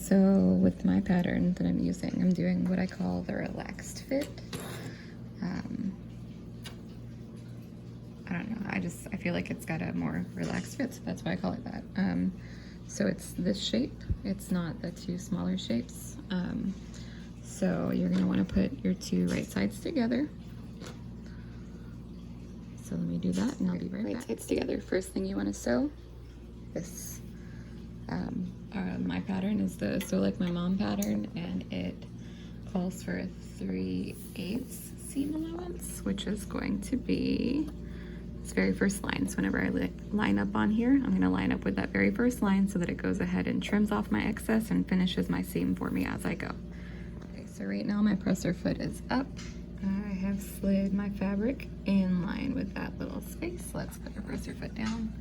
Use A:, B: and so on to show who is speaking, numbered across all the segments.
A: So with my pattern that I'm using, I'm doing what I call the relaxed fit. I don't know, I feel like it's got a more relaxed fit, so that's why I call it that. So it's this shape, it's not the two smaller shapes. So you're gonna wanna put your two right sides together. So let me do that and I'll be right back. Right sides together. First thing you wanna sew this. My pattern is the Sew Like My Mom pattern, and it calls for a 3/8 seam allowance, which is going to be this very first line. So whenever I line up on here, I'm gonna line up with that very first line so that it goes ahead and trims off my excess and finishes my seam for me as I go. Okay, so right now my presser foot is up. I have slid my fabric in line with that little space. Let's put our presser foot down.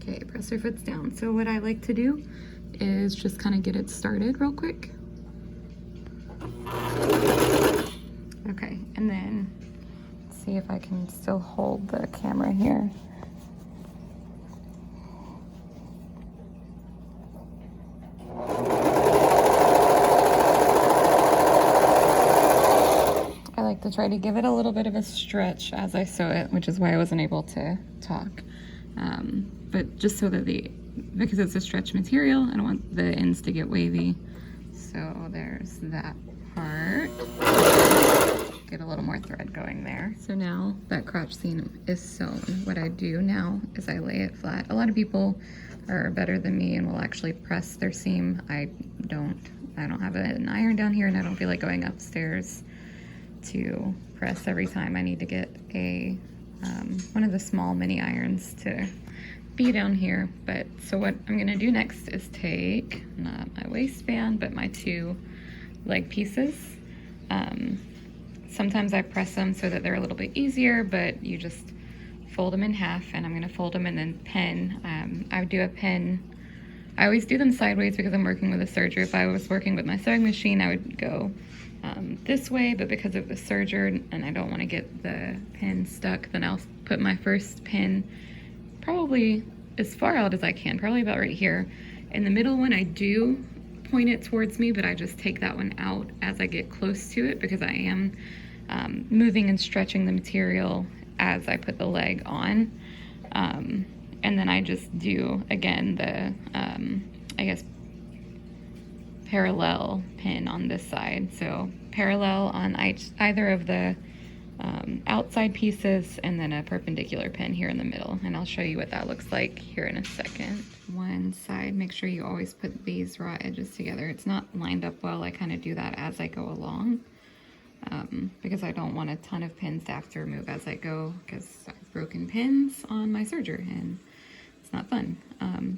A: Okay, presser foot's down. So what I like to do is just kind of get it started real quick. Okay, and then see if I can still hold the camera here. I like to try to give it a little bit of a stretch as I sew it, which is why I wasn't able to talk. But just so that because it's a stretch material, I don't want the ends to get wavy. So there's that part. Get a little more thread going there. So now that crotch seam is sewn, what I do now is I lay it flat. A lot of people are better than me and will actually press their seam. I don't have an iron down here, and I don't feel like going upstairs to press every time. I need to get a one of the small mini irons to be down here. But so what I'm gonna do next is take not my waistband but my two leg pieces. Sometimes I press them so that they're a little bit easier, but you just fold them in half, and I'm gonna fold them and then pin. I would do a pin. I always do them sideways because I'm working with a serger. If I was working with my sewing machine, I would go this way, but because of the serger and I don't want to get the pin stuck, then I'll put my first pin probably as far out as I can, probably about right here. In the middle one, I do point it towards me, but I just take that one out as I get close to it because I am moving and stretching the material as I put the leg on. And then I just do, again, the, I guess, parallel pin on this side. So parallel on either of the outside pieces, and then a perpendicular pin here in the middle. And I'll show you what that looks like here in a second. One side, make sure you always put these raw edges together. It's not lined up well. I kind of do that as I go along because I don't want a ton of pins to have to remove as I go, because I've broken pins on my serger and it's not fun.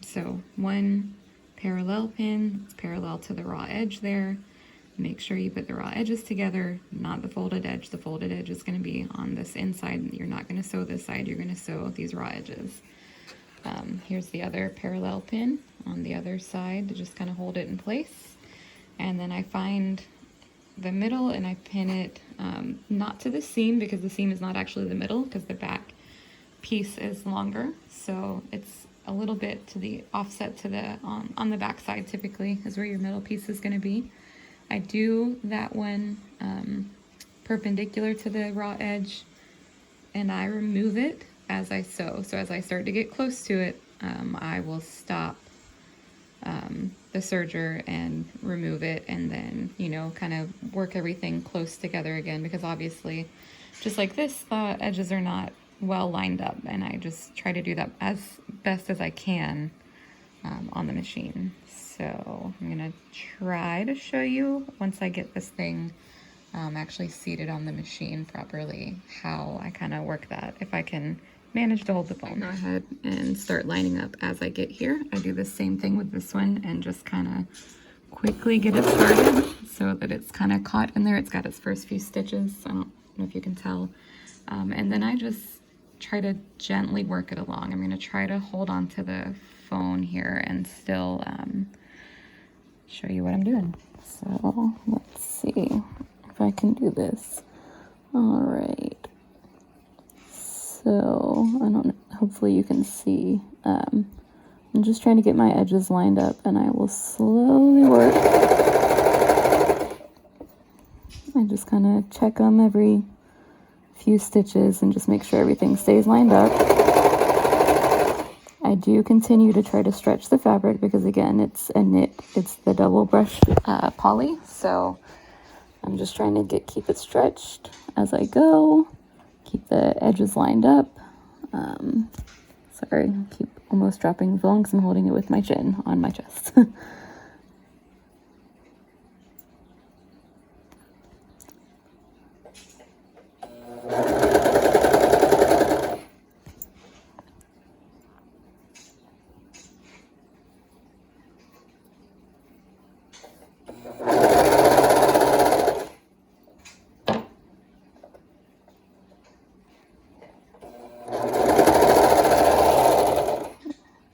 A: So one parallel pin, it's parallel to the raw edge there. Make sure you put the raw edges together, not the folded edge. The folded edge is going to be on this inside. You're not going to sew this side, you're going to sew these raw edges. Here's the other parallel pin on the other side to just kind of hold it in place. And then I find the middle and I pin it not to the seam, because the seam is not actually the middle, because the back piece is longer. So it's a little bit to the offset to the on the back side typically is where your middle piece is going to be. I do that one perpendicular to the raw edge, and I remove it as I sew. So as I start to get close to it, I will stop the serger and remove it, and then, you know, kind of work everything close together again, because obviously, just like this, the edges are not well lined up, and I just try to do that as best as I can on the machine. So I'm gonna try to show you, once I get this thing actually seated on the machine properly, how I kind of work that, if I can manage to hold the phone. Go ahead and start lining up as I get here. I do the same thing with this one and just kind of quickly get it started so that it's kind of caught in there. It's got its first few stitches. I don't know if you can tell. And then I just try to gently work it along. I'm gonna try to hold on to the phone here and still show you what I'm doing. So let's see if I can do this. All right. So I don't know, hopefully you can see I'm just trying to get my edges lined up, and I will slowly work. I just kind of check them every few stitches and just make sure everything stays lined up. I do continue to try to stretch the fabric because, again, it's a knit. It's the double brush poly, so I'm just trying to keep it stretched as I go. Keep the edges lined up. Sorry, I keep almost dropping the phone because I'm holding it with my chin on my chest.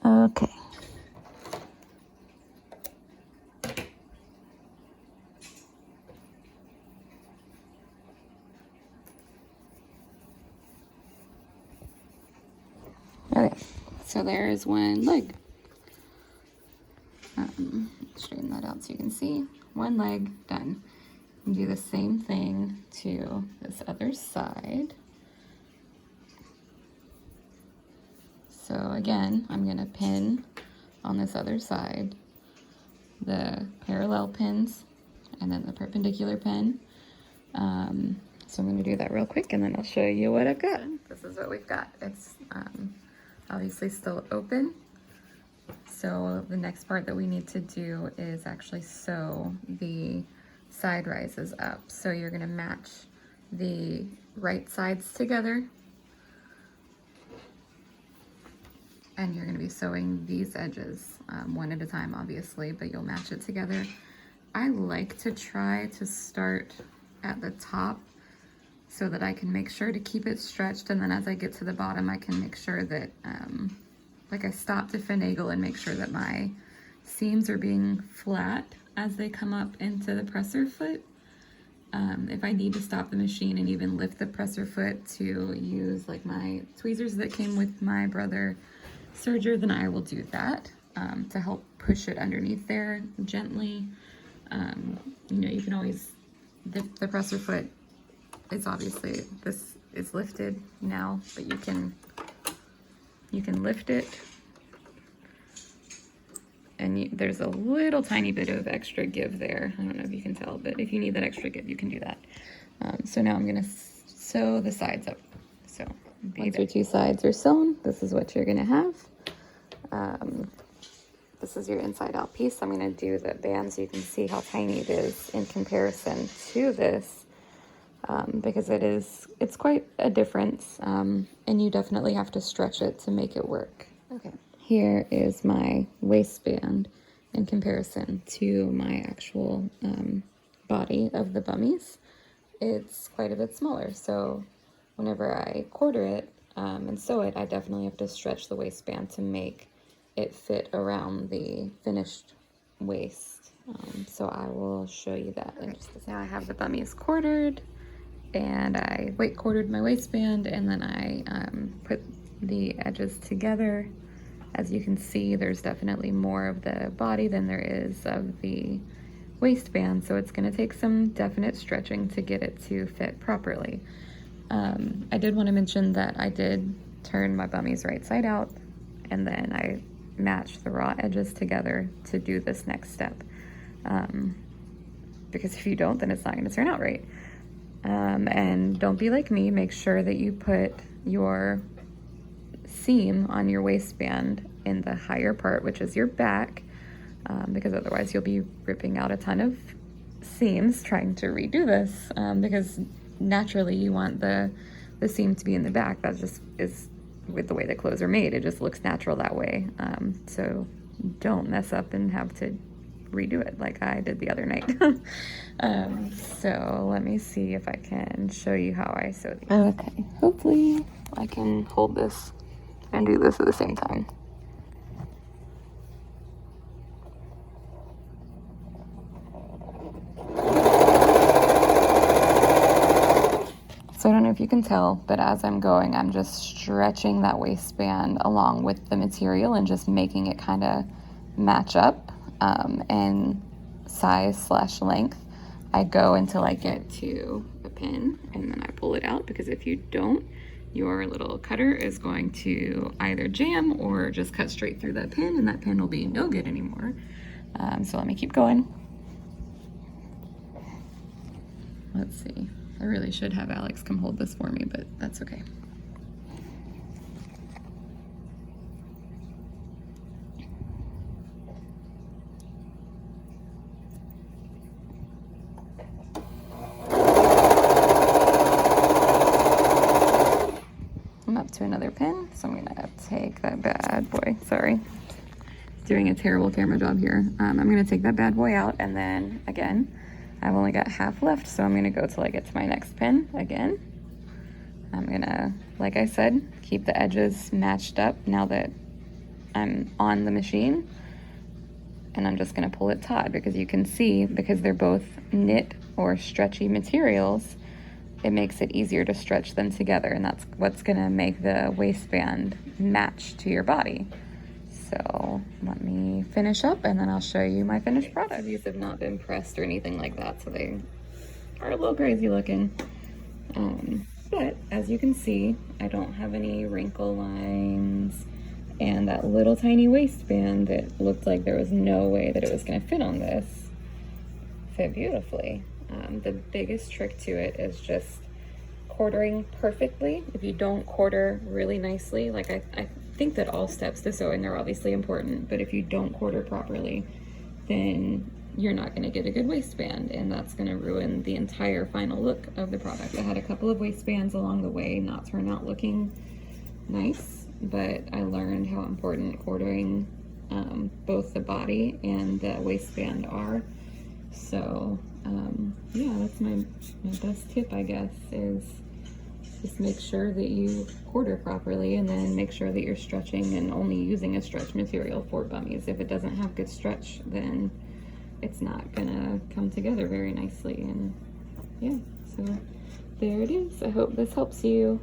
A: Okay. Okay, so there's one leg. Straighten that out so you can see. One leg done. And do the same thing to this other side. So again, I'm going to pin on this other side the parallel pins and then the perpendicular pin. So I'm going to do that real quick and then I'll show you what I've got. This is what we've got. It's obviously still open. So the next part that we need to do is actually sew the side rises up. So you're going to match the right sides together. And you're going to be sewing these edges one at a time, obviously, but you'll match it together. I like to try to start at the top so that I can make sure to keep it stretched, and then as I get to the bottom, I can make sure that, like, I stop to finagle and make sure that my seams are being flat as they come up into the presser foot. If I need to stop the machine and even lift the presser foot to use like my tweezers that came with my brother serger, then I will do that to help push it underneath there gently. You know, you can always, the presser foot is obviously, this is lifted now, but you can lift it, and there's a little tiny bit of extra give there. I don't know if you can tell, but if you need that extra give, you can do that. So now I'm gonna sew the sides up. So once your two sides are sewn, this is what you're gonna have. This is your inside out piece. I'm gonna do the band so you can see how tiny it is in comparison to this, because it's quite a difference, and you definitely have to stretch it to make it work. Okay, here is my waistband in comparison to my actual body of the bummies. It's quite a bit smaller, so whenever I quarter it and sew it, I definitely have to stretch the waistband to make it fit around the finished waist. So I will show you that in just a second. Now I have the bummies quartered, and I quartered my waistband, and then I put the edges together. As you can see, there's definitely more of the body than there is of the waistband, so it's going to take some definite stretching to get it to fit properly. I did want to mention that I did turn my bummies right side out, and then I matched the raw edges together to do this next step, because if you don't, then it's not going to turn out right. And don't be like me, make sure that you put your seam on your waistband in the higher part, which is your back, because otherwise you'll be ripping out a ton of seams trying to redo this, because naturally you want the seam to be in the back. That just is with the way the clothes are made. It just looks natural that way. So don't mess up and have to redo it like I did the other night. So let me see if I can show you how I sew these. Okay, hopefully I can hold this and do this at the same time. So I don't know if you can tell, but as I'm going, I'm just stretching that waistband along with the material and just making it kind of match up in size/length. I go until I get to the pin and then I pull it out, because if you don't, your little cutter is going to either jam or just cut straight through that pin, and that pin will be no good anymore. So let me keep going. Let's see. I really should have Alex come hold this for me, but that's okay. I'm up to another pin, so I'm gonna take that bad boy. Sorry, doing a terrible camera job here. I'm gonna take that bad boy out, and then again, I've only got half left, so I'm gonna go till I get to my next pin again. I'm gonna, like I said, keep the edges matched up now that I'm on the machine, and I'm just gonna pull it taut, because you can see, because they're both knit or stretchy materials, it makes it easier to stretch them together, and that's what's gonna make the waistband match to your body. So let me finish up and then I'll show you my finished product. These have not been pressed or anything like that, so they are a little crazy looking. But as you can see, I don't have any wrinkle lines, and that little tiny waistband that looked like there was no way that it was gonna fit on this fit beautifully. The biggest trick to it is just quartering perfectly. If you don't quarter really nicely, like I think that all steps to sewing are obviously important, but if you don't quarter properly, then you're not going to get a good waistband, and that's going to ruin the entire final look of the product. I had a couple of waistbands along the way not turn out looking nice, but I learned how important quartering both the body and the waistband are. So yeah, that's my best tip, I guess, is just make sure that you quarter properly, and then make sure that you're stretching and only using a stretch material for bummies. If it doesn't have good stretch, then it's not gonna come together very nicely. And yeah, so there it is. I hope this helps you.